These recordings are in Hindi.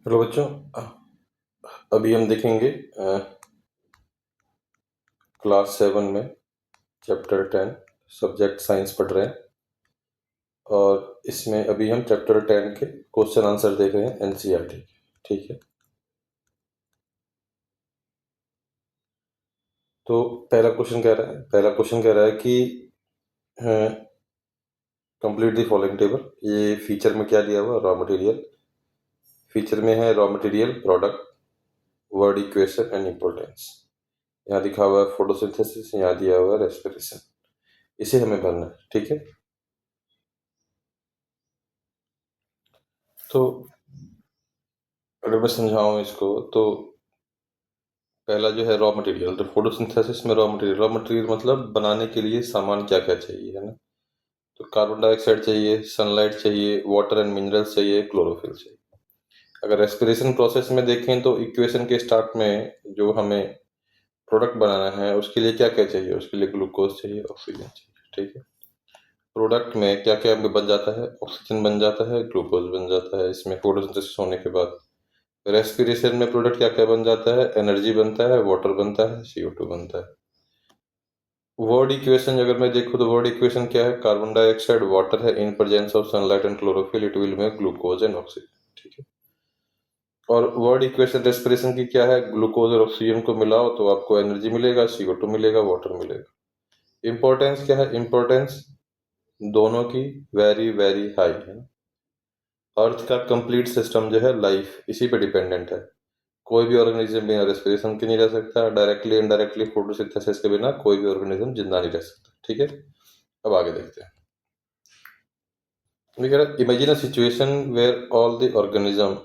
हेलो बच्चों, अभी हम देखेंगे क्लास 7 में चैप्टर 10 सब्जेक्ट साइंस पढ़ रहे हैं। और इसमें अभी हम चैप्टर 10 के क्वेश्चन आंसर देख रहे हैं एनसीईआरटी। ठीक है, तो पहला क्वेश्चन कह रहा है कि कंप्लीट द फॉलोइंग टेबल। ये फीचर में क्या दिया हुआ? Raw material. फीचर में है raw material, product, word equation and importance. यहाँ दिखा हुआ है फोटोसिंथेसिस, यहाँ दिया हुआ है रेस्पिरेशन। इसे हमें भरना है। ठीक है, तो अगर मैं समझाऊं इसको तो पहला जो है रॉ मटेरियल, तो फोटोसिंथेसिस में रॉ मटेरियल मतलब बनाने के लिए सामान क्या क्या चाहिए, है ना। तो कार्बन डाइऑक्साइड चाहिए, सनलाइट चाहिए, वाटर एंड मिनरल्स चाहिए, क्लोरोफिल चाहिए। अगर रेस्पिरेशन प्रोसेस में देखें तो इक्वेशन के स्टार्ट में जो हमें प्रोडक्ट बनाना है उसके लिए क्या क्या चाहिए? उसके लिए ग्लूकोज चाहिए, ऑक्सीजन चाहिए। ठीक है, प्रोडक्ट में क्या क्या बन जाता है? ऑक्सीजन बन जाता है, ग्लूकोज बन जाता है इसमें फोटोसिंथेसिस होने के बाद। रेस्पिरेशन में प्रोडक्ट क्या क्या बन जाता है? एनर्जी बनता है, वाटर बनता है, CO2 बनता है। वर्ड इक्वेशन अगर मैं देखूँ तो वर्ड इक्वेशन क्या है? कार्बन डाइऑक्साइड वाटर है, in presence of sunlight and chlorophyll it will make glucose and oxygen. ठीक है, और वर्ड इक्वेशन रेस्पिरेशन की क्या है? ग्लूकोज और ऑक्सीजन को मिलाओ तो आपको एनर्जी मिलेगा, CO2 मिलेगा, वाटर मिलेगा। इंपॉर्टेंस क्या है? इंपॉर्टेंस दोनों की वेरी वेरी हाई है। अर्थ का कंप्लीट सिस्टम जो है लाइफ इसी पे डिपेंडेंट है। कोई भी ऑर्गेनिज्म बिना रेस्पिरेशन के नहीं रह सकता। डायरेक्टली इनडायरेक्टली फोटोसिंथेसिस के बिना कोई भी ऑर्गेनिज्म जिंदा नहीं रह सकता। ठीक है, अब आगे देखते हैं। We can imagine a situation where all the organism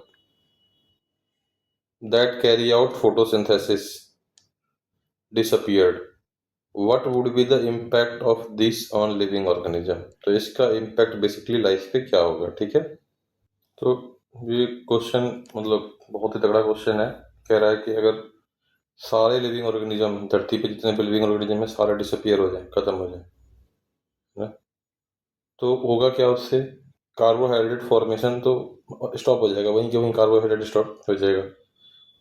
that carry out photosynthesis disappeared. What would be the impact of this on living organism? तो इसका impact basically लाइफ पे क्या होगा? ठीक है, तो ये क्वेश्चन मतलब बहुत ही तगड़ा क्वेश्चन है। कह रहा है कि अगर सारे लिविंग ऑर्गेनिज्म, धरती पे जितने भी लिविंग ऑर्गेनिज्म है सारे डिसअपियर हो जाए, खत्म हो जाए, है ना, तो होगा क्या उससे? कार्बोहाइड्रेट फॉर्मेशन तो स्टॉप हो जाएगा, वहीं के वहीं कार्बोहाइड्रेट स्टॉप हो जाएगा।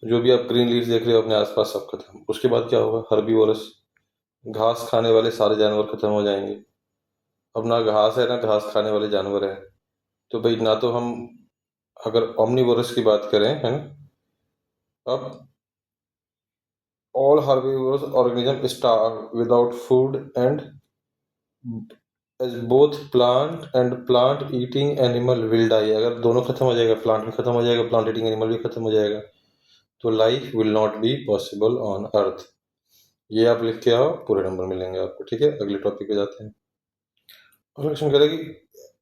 जो भी आप ग्रीन लीव्स देख रहे हो अपने आसपास सब खत्म। उसके बाद क्या होगा? हर्बीवोरस, घास खाने वाले सारे जानवर खत्म हो जाएंगे। अब ना घास है ना घास खाने वाले जानवर है, तो भाई ना तो हम, अगर omnivorous की बात करें, है ना, अब all herbivorous organism starve without food and as both plant and plant eating animal will die। अगर दोनों खत्म हो जाएगा, प्लांट भी खत्म हो जाएगा, प्लांट ईटिंग एनिमल भी खत्म हो जाएगा, तो life will not be possible on earth. ये आप लिख के आओ, पूरे नंबर मिलेंगे आपको। ठीक है, अगले टॉपिक पे जाते हैं। और क्वेश्चन करेगी,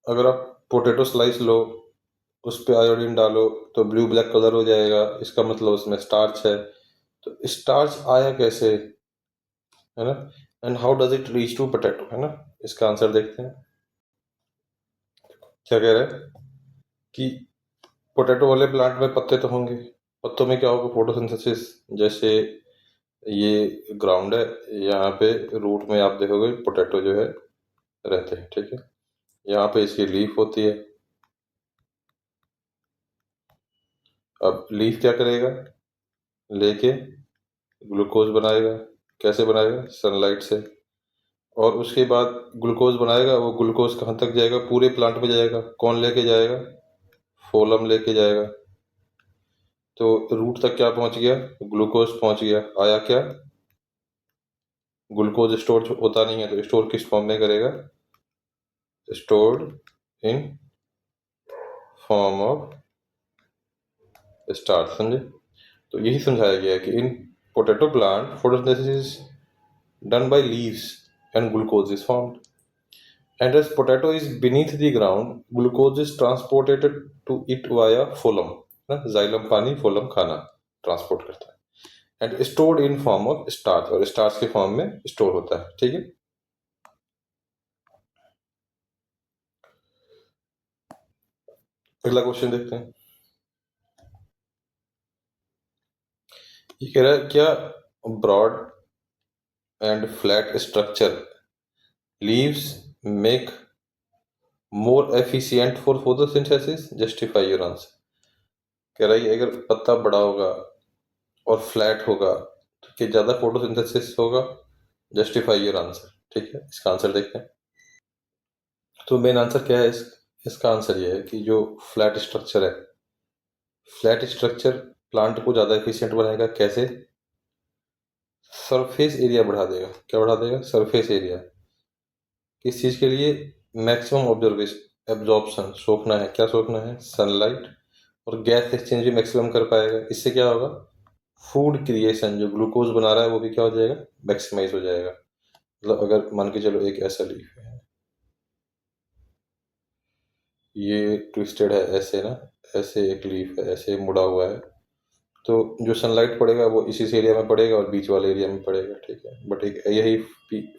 अगर आप पोटैटो स्लाइस लो, उस पे आयोडीन डालो तो ब्लू ब्लैक कलर हो जाएगा, इसका मतलब उसमें स्टार्च है। तो स्टार्च आया कैसे, है ना, and how does it reach to potato, है ना। इसका आंसर देखते हैं। क्या कह रहे हैं कि पोटैटो वाले प्लांट में पत्ते तो होंगे, पत्तों में क्या होगा? फोटोसिंथेसिस। जैसे ये ग्राउंड है, यहाँ पे रूट में आप देखोगे पोटैटो जो है रहते हैं। ठीक है, यहाँ पे इसकी लीफ होती है। अब लीफ क्या करेगा? लेके ग्लूकोज बनाएगा। कैसे बनाएगा? सनलाइट से। और उसके बाद ग्लूकोज बनाएगा, वो ग्लूकोज कहाँ तक जाएगा? पूरे प्लांट में जाएगा। कौन लेके जाएगा? फोलम लेके जाएगा। तो रूट तक क्या पहुंच गया? ग्लूकोज पहुंच गया। आया क्या? ग्लूकोज स्टोर होता नहीं है, तो स्टोर किस फॉर्म में करेगा? Stored in form of starch. समझे? तो यही समझाया गया है कि in potato plant photosynthesis done by leaves and glucose is formed, and as potato is beneath the ground glucose is transported to it via phloem, ना, जाइलम पानी, फोलम खाना ट्रांसपोर्ट करता है, and stored in form of starch, और स्टार्च के फॉर्म में स्टोर होता है। ठीक है, अगला क्वेश्चन देखते हैं। ये कह रहा है क्या broad and flat structure leaves make more efficient for photosynthesis? Justify your answer. कह रहा है अगर पत्ता बड़ा होगा और फ्लैट होगा तो क्या ज़्यादा फोटोसिंथेसिस होगा? Justify your answer. ठीक है, इसका आंसर देखते हैं। तो मेन आंसर क्या है इसका आंसर ये है कि जो फ्लैट स्ट्रक्चर है, फ्लैट स्ट्रक्चर प्लांट को ज़्यादा एफिशिएंट बनाएगा। कैसे? सरफेस एरिया बढ़ा देगा। क्या बढ़ा देगा? Surface area. किस चीज़ के लिए? मैक्सिमम ऑब्जर्वेशन एब्जॉर्प्शन, सोखना है। क्या सोखना है? सनलाइट। और गैस एक्सचेंज भी मैक्सिमम कर पाएगा। इससे क्या होगा? फूड क्रिएशन, जो ग्लूकोज बना रहा है वो भी क्या हो जाएगा? मैक्सिमाइज हो जाएगा। मतलब अगर मान के चलो एक ऐसा लीफ है, ये ट्विस्टेड है ऐसे ना, ऐसे एक लीफ है ऐसे मुड़ा हुआ है, तो जो सनलाइट पड़ेगा वो इसी एरिया में पड़ेगा और बीच वाले एरिया में पड़ेगा। ठीक है, बट एक यही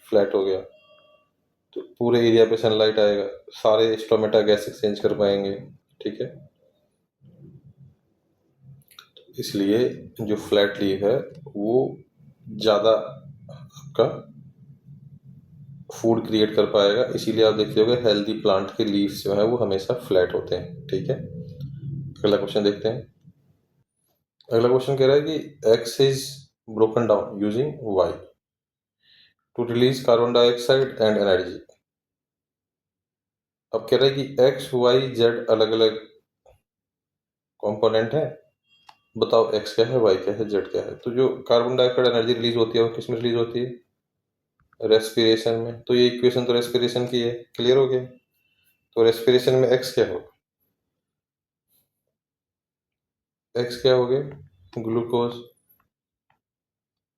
फ्लैट हो गया तो पूरे एरिया पे सनलाइट आएगा, सारे स्टोमेटा गैस एक्सचेंज कर पाएंगे। ठीक है, इसलिए जो फ्लैट लीफ है वो ज़्यादा आपका फूड क्रिएट कर पाएगा। इसीलिए आप देखते होगे हेल्दी प्लांट के लीव्स जो है वो हमेशा फ्लैट होते हैं। ठीक है, अगला क्वेश्चन देखते हैं। अगला क्वेश्चन कह रहा है कि X is broken down using Y to release carbon dioxide and energy. अब कह रहा है कि एक्स वाई जेड अलग अलग कंपोनेंट है, बताओ एक्स क्या है, वाई क्या है, जेड क्या है। तो जो कार्बन डाइऑक्साइड एनर्जी रिलीज होती है वो किस में रिलीज होती है? रेस्पिरेशन में। तो ये इक्वेशन तो रेस्पिरेशन की है, क्लियर हो गया। तो रेस्पिरेशन में एक्स क्या हो? एक्स क्या हो गया? ग्लूकोज।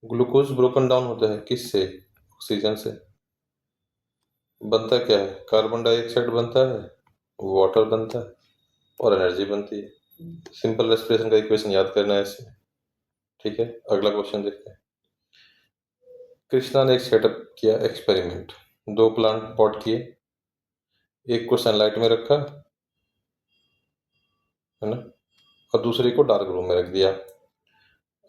ग्लूकोज ब्रोकन डाउन होता है किससे? ऑक्सीजन से। बनता क्या है? कार्बन डाइऑक्साइड बनता है, वाटर बनता है और एनर्जी बनती है। सिंपल रेस्पिरेशन का इक्वेशन याद करना है इससे। ठीक है, अगला क्वेश्चन देखते हैं। कृष्णा ने एक सेटअप किया एक्सपेरिमेंट। दो प्लांट पॉट किए, एक को सनलाइट में रखा है ना, और दूसरे को डार्क रूम में रख दिया।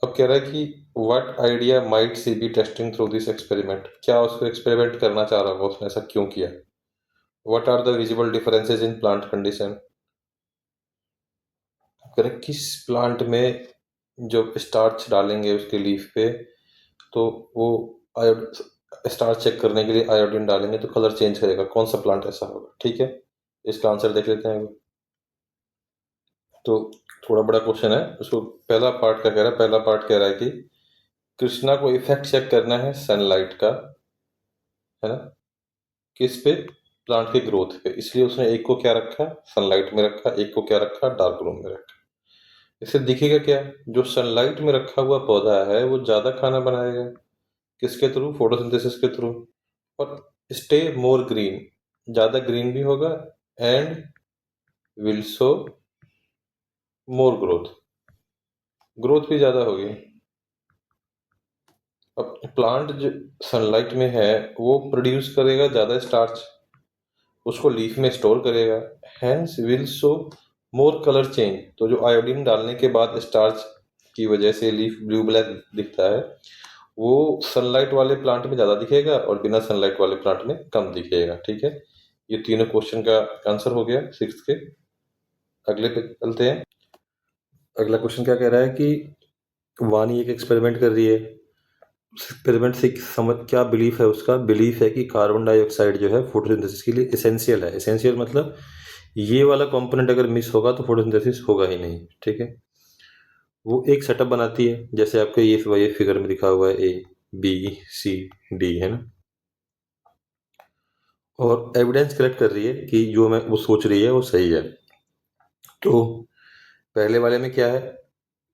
अब कह रहा है कि what idea might C be testing through this experiment. क्या उसको एक्सपेरिमेंट करना चाह रहा होगा, उसने ऐसा क्यों किया? What are the visible differences in plant condition. कह रहे किस प्लांट में जब स्टार्च डालेंगे उसके लीफ पे तो वो स्टार्च चेक करने के लिए आयोडीन डालेंगे तो कलर चेंज करेगा। कौन सा प्लांट ऐसा होगा? ठीक है, इसका आंसर देख लेते हैं। तो थोड़ा बड़ा क्वेश्चन है, उसको पहला पार्ट क्या कह रहा है? पहला पार्ट कह रहा है कि कृष्णा को इफेक्ट चेक करना है सनलाइट का, है ना, किस पे? प्लांट के ग्रोथ पे। इसलिए उसने एक को क्या रखा? सनलाइट में रखा। एक को क्या रखा? डार्क रूम में रखा। इससे दिखेगा क्या? जो सनलाइट में रखा हुआ पौधा है वो ज्यादा खाना बनाएगा। किसके थ्रू? फोटोसिंथेसिस के थ्रू। और स्टे मोर ग्रीन, ज्यादा ग्रीन भी होगा and will show more growth, growth भी ज्यादा होगी। अब प्लांट जो सनलाइट में है वो प्रोड्यूस करेगा ज्यादा स्टार्च, उसको लीफ में स्टोर करेगा, hence will show more colour change. तो जो आयोडीन डालने के बाद स्टार्च की वजह से लीफ ब्लू ब्लैक दिखता है वो सनलाइट वाले प्लांट में ज्यादा दिखेगा और बिना सनलाइट वाले प्लांट में कम दिखेगा। ठीक है, ये तीनों क्वेश्चन का आंसर हो गया सिक्स के। अगले पे चलते हैं। अगला क्वेश्चन क्या कह रहा है कि वानी एक एक्सपेरिमेंट कर रही है। एक्सपेरिमेंट से समझ क्या बिलीफ है? उसका बिलीफ है कि कार्बन डाइऑक्साइड जो है फोटोसिंथेसिस के लिए एसेंशियल है। एसेंशियल मतलब ये वाला कंपोनेंट अगर मिस होगा तो फोटोसिंथेसिस होगा ही नहीं। ठीक है, वो एक सेटअप बनाती है जैसे आपके ये फिगर में दिखा हुआ है, ए बी सी डी, है ना, और एविडेंस कलेक्ट कर रही है कि जो मैं वो सोच रही है वो सही है। तो पहले वाले में क्या है?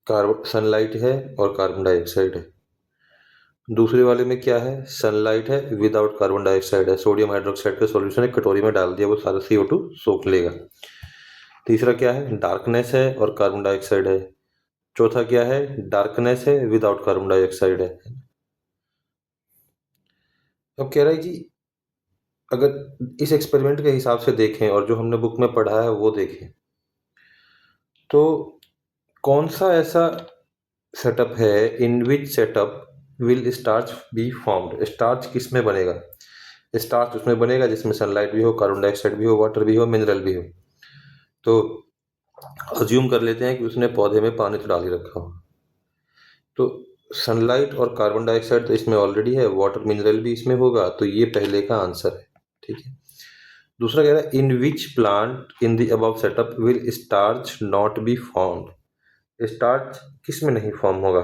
कार्बन सनलाइट है और कार्बन डाइऑक्साइड है। दूसरे वाले में क्या है? सनलाइट है विदाउट कार्बन डाइऑक्साइड है। सोडियम हाइड्रोक्साइड का सॉल्यूशन एक कटोरी में डाल दिया, वो सारा CO2 सोख लेगा। तीसरा क्या है? डार्कनेस है और कार्बन डाइऑक्साइड है। चौथा क्या है? डार्कनेस है विदाउट कार्बन डाइऑक्साइड है। अब कह रहा है कि अगर इस एक्सपेरिमेंट के हिसाब से देखें और जो हमने बुक में पढ़ा है वो देखें तो कौन सा ऐसा सेटअप है in which setup will starch be formed. Starch किस में बनेगा? स्टार्च उसमें बनेगा जिसमें सनलाइट भी हो, कार्बन डाइऑक्साइड भी हो, वाटर भी हो, मिनरल भी हो। तो अज्यूम कर लेते हैं कि उसने पौधे में पानी तो डाल ही रखा हो। तो सनलाइट और कार्बन डाइऑक्साइड तो इसमें ऑलरेडी है, वाटर मिनरल भी इसमें होगा, तो ये पहले का आंसर है। ठीक है। दूसरा कह रहा है in which plant in the above setup will starch not be formed. Starch किस में नहीं फॉर्म होगा?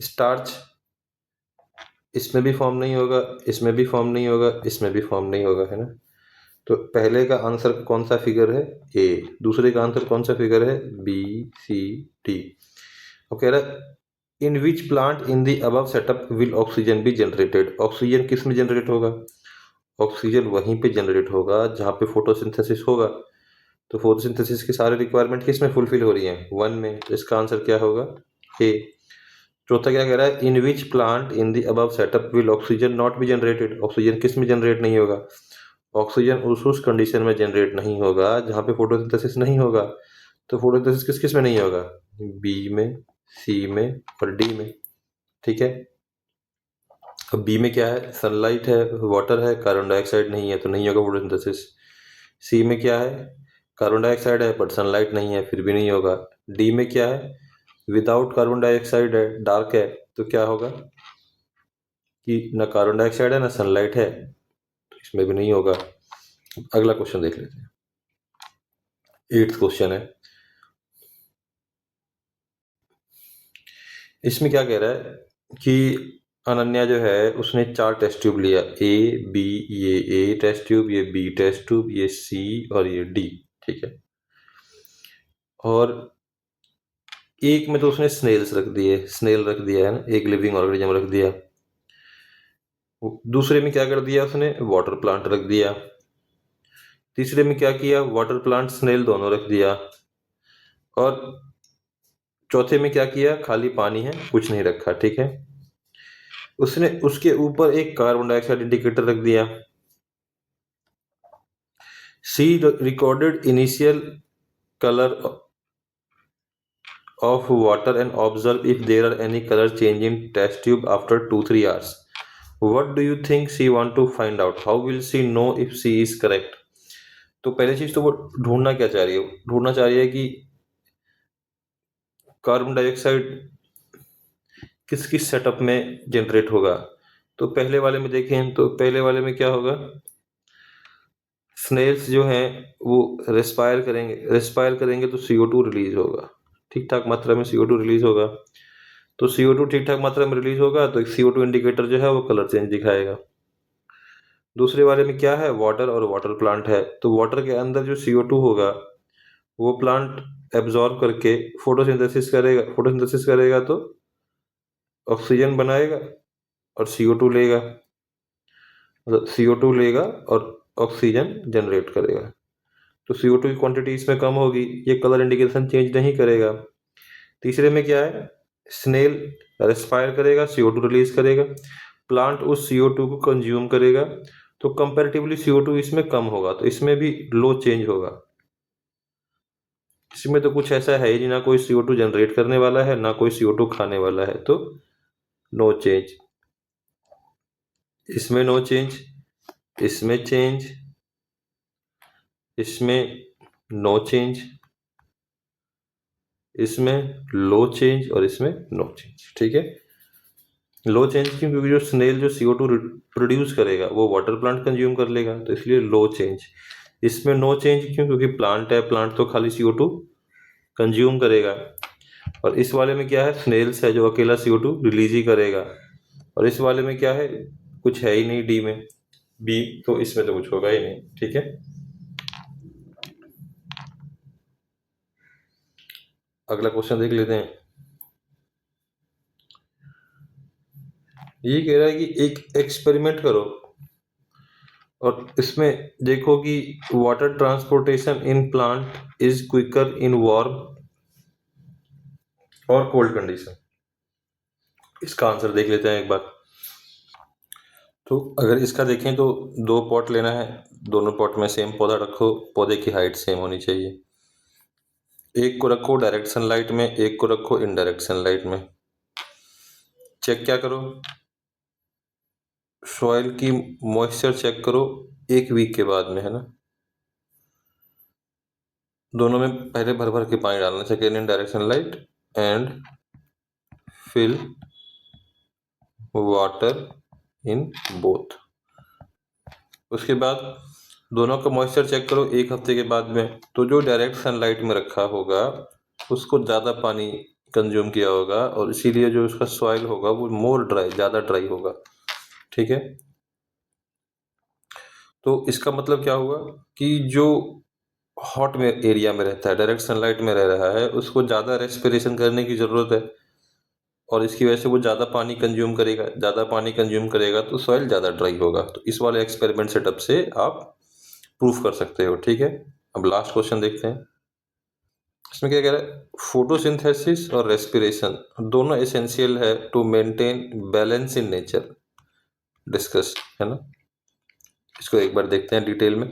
स्टार्च इसमें भी फॉर्म नहीं होगा, इसमें भी फॉर्म नहीं होगा, इसमें भी फॉर्म नहीं होगा, है ना। तो पहले का आंसर कौन सा फिगर है? ए। दूसरे का आंसर कौन सा फिगर है? B, C, D. वो कह रहा है in which plant in the above setup will oxygen be generated. Oxygen किस में जनरेट होगा? ऑक्सीजन वहीं पे जनरेट होगा जहाँ पे फोटोसिंथेसिस होगा। तो फोटोसिंथेसिस की सारे रिक्वायरमेंट किस में फुलफिल हो रही है? वन में। तो इसका आंसर क्या होगा? ए। चौथा क्या कह रहा है? In which plant in the above setup will oxygen not be generated. Oxygen किस में जनरेट नहीं होगा? ऑक्सीजन उस कंडीशन में जनरेट नहीं होगा जहाँ पे फोटोसिंथेसिस नहीं होगा। तो फोटोसिंथेसिस किस किस में नहीं होगा? बी में, सी में और डी में। ठीक है। अब बी में क्या है? सनलाइट है, वाटर है, कार्बन डाइऑक्साइड नहीं है तो नहीं होगा फोटोसिंथेसिस। सी में क्या है? कार्बन डाइऑक्साइड है बट सनलाइट नहीं है, फिर भी नहीं होगा। डी में क्या है? विदाउट कार्बन डाइऑक्साइड है, डार्क है, तो क्या होगा कि ना कार्बन डाइऑक्साइड है ना सनलाइट है, तो इसमें भी नहीं होगा। अगला क्वेश्चन देख लेते हैं। 8th क्वेश्चन है। इसमें क्या कह रहा है कि अनन्या जो है उसने 4 टेस्ट ट्यूब लिया, ए बी, ये ए टेस्ट ट्यूब, ये बी टेस्ट ट्यूब, ये सी और ये डी। ठीक है। और एक में तो उसने स्नेल रख दिया है ना, एक लिविंग ऑर्गेनिज्म रख दिया। दूसरे में क्या कर दिया उसने? वाटर प्लांट रख दिया। तीसरे में क्या किया? वाटर प्लांट स्नेल दोनों रख दिया। और चौथे में क्या किया? खाली पानी है, कुछ नहीं रखा। ठीक है। उसने उसके ऊपर एक कार्बन डाइऑक्साइड इंडिकेटर रख दिया। C recorded initial color of water and observe if there are any color change in test tube after 2-3 hours. What do you think she want to find out? How will she know if she is correct? तो पहली चीज तो वो ढूंढना क्या चाह रही है? ढूंढना चाह रही है कि कार्बन डाइऑक्साइड किस किस सेटअप में जनरेट होगा। तो पहले वाले में देखें तो पहले वाले में क्या होगा? स्नेल्स जो हैं वो रेस्पायर करेंगे तो CO2 रिलीज होगा, ठीक ठाक मात्रा में CO2 रिलीज होगा। तो CO2 ठीक ठाक मात्रा में रिलीज होगा तो CO2 इंडिकेटर जो है वो कलर चेंज दिखाएगा। दूसरे वाले में क्या है? वाटर और वाटर प्लांट है, तो वाटर के अंदर जो CO2 होगा वो प्लांट एब्जॉर्ब करके फोटोसिंथेसिस करेगा तो ऑक्सीजन बनाएगा और CO2 लेगा, मतलब CO2 लेगा और ऑक्सीजन जनरेट करेगा। तो CO2 की क्वांटिटी इसमें कम होगी, ये कलर इंडिकेशन चेंज नहीं करेगा। तीसरे में क्या है? स्नेल रेस्पायर करेगा, CO2 रिलीज करेगा, प्लांट उस CO2 को कंज्यूम करेगा, तो कंपैरेटिवली CO2 इसमें कम होगा, तो इसमें भी लो चेंज होगा। इसमें तो कुछ ऐसा है ही नहीं, ना कोई CO2 जनरेट करने वाला है ना कोई CO2 खाने वाला है, तो नो चेंज। इसमें नो चेंज, इसमें चेंज, इसमें नो चेंज, इसमें लो चेंज और इसमें नो चेंज। ठीक है। लो चेंज क्यों? क्योंकि जो स्नेल जो CO2 प्रोड्यूस करेगा वो वाटर प्लांट कंज्यूम कर लेगा, तो इसलिए लो चेंज। इसमें नो चेंज क्यों? क्योंकि प्लांट है, प्लांट तो खाली CO2 कंज्यूम करेगा। और इस वाले में क्या है? स्नेल्स है जो अकेला CO2 रिलीज ही करेगा। और इस वाले में क्या है? कुछ है ही नहीं डी में, बी, तो इसमें तो कुछ होगा ही नहीं। ठीक है। अगला क्वेश्चन देख लेते हैं। ये कह रहा है कि एक एक्सपेरिमेंट करो और इसमें देखो कि water transportation in plant is quicker in warm और कोल्ड कंडीशन। इसका आंसर देख लेते हैं एक बार। तो अगर इसका देखें तो 2 पॉट लेना है, दोनों पॉट में सेम पौधा रखो, पौधे की हाइट सेम होनी चाहिए। एक को रखो डायरेक्ट सनलाइट में, एक को रखो इनडायरेक्ट सनलाइट में। चेक क्या करो? सॉइल की मॉइस्चर चेक करो 1 वीक के बाद में, है ना। दोनों में पहले भर भर के पानी डालना, second in direct sunlight and fill water in both. उसके बाद दोनों का मॉइस्चर चेक करो 1 हफ्ते के बाद में, तो जो डायरेक्ट सनलाइट में रखा होगा उसको ज़्यादा पानी कंज्यूम किया होगा और इसीलिए जो उसका सॉइल होगा वो मोर ड्राई, ज़्यादा ड्राई होगा। ठीक है, तो इसका मतलब क्या हुआ कि जो हॉट में एरिया में रहता है, डायरेक्ट सनलाइट में रह रहा है, उसको ज़्यादा रेस्पिरेशन करने की ज़रूरत है और इसकी वजह से वो ज़्यादा पानी कंज्यूम करेगा। ज़्यादा पानी कंज्यूम करेगा तो सॉइल ज़्यादा ड्राई होगा। तो इस वाले एक्सपेरिमेंट सेटअप से आप प्रूफ कर सकते हो। ठीक है, अब लास्ट क्वेश्चन देखते हैं। इसमें क्या कह रहा है, फोटोसिंथेसिस और रेस्पिरेशन दोनों एसेंशियल है to maintain balance in nature, discuss है ना। इसको एक बार देखते हैं डिटेल में।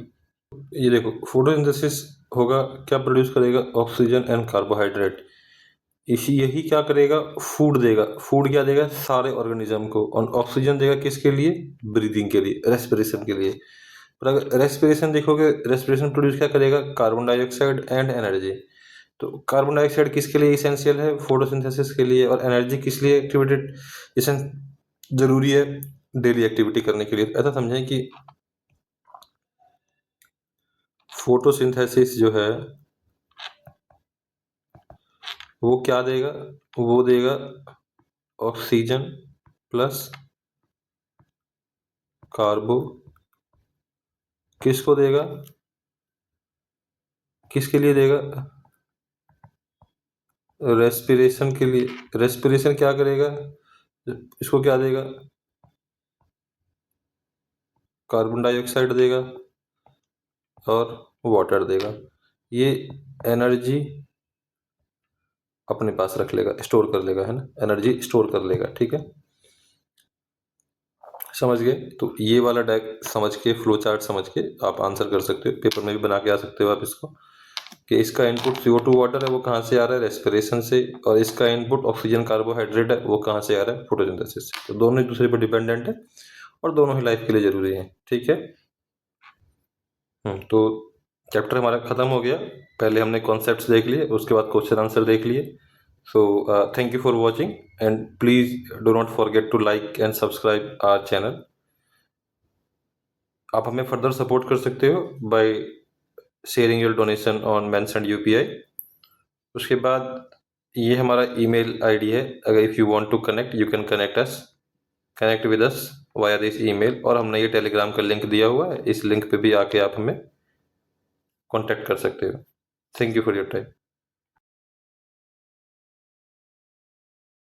ये देखो, फोटोसिंथेसिस होगा, क्या प्रोड्यूस करेगा, ऑक्सीजन एंड कार्बोहाइड्रेट। इसी यही क्या करेगा, फूड देगा। फूड क्या देगा, सारे ऑर्गेनिज्म को। और ऑक्सीजन देगा किसके लिए, ब्रीदिंग के लिए, रेस्पिरेशन के लिए। पर अगर रेस्पिरेशन देखोगे, रेस्पिरेशन प्रोड्यूस क्या करेगा, कार्बन डाइऑक्साइड एंड एनर्जी। तो कार्बन डाइऑक्साइड किसके लिए इसेंशियल है, फोटोसिंथेसिस के लिए। और एनर्जी किस लिए एक्टिवेटेड जरूरी है, डेली एक्टिविटी करने के लिए। ऐसा समझें कि फोटोसिंथेसिस जो है वो क्या देगा, वो देगा ऑक्सीजन प्लस कार्बो। किसको देगा, किसके लिए देगा, रेस्पिरेशन के लिए। रेस्पिरेशन क्या करेगा, इसको क्या देगा, कार्बन डाइऑक्साइड देगा और वाटर देगा। ये एनर्जी अपने पास रख लेगा, स्टोर कर लेगा, है ना, एनर्जी स्टोर कर लेगा। ठीक है, समझ गए। तो ये वाला डायक समझ के, फ्लो चार्ट समझ के आप आंसर कर सकते हो, पेपर में भी बना के आ सकते हो आप इसको, कि इसका इनपुट CO2 वाटर है, वो कहाँ से आ रहा है, रेस्पिरेशन से। और इसका इनपुट ऑक्सीजन कार्बोहाइड्रेट है, वो कहाँ से आ रहा है, फोटोसिंथेसिस से। तो दोनों एक दूसरे पर डिपेंडेंट है और दोनों ही लाइफ के लिए जरूरी है। ठीक है, तो चैप्टर हमारा खत्म हो गया। पहले हमने कॉन्सेप्ट्स देख लिए, उसके बाद क्वेश्चन आंसर देख लिए। So thank you for watching and please do not forget to like and subscribe our channel. आप हमें फर्दर सपोर्ट कर सकते हो by sharing your donation on mentioned UPI। उसके बाद ये हमारा ईमेल आईडी है, अगर if you want to connect you can connect with us via this email. और हमने ये टेलीग्राम का लिंक दिया हुआ है, इस लिंक पे भी आके आप हमें कांटेक्ट कर सकते हो। Thank you for your time.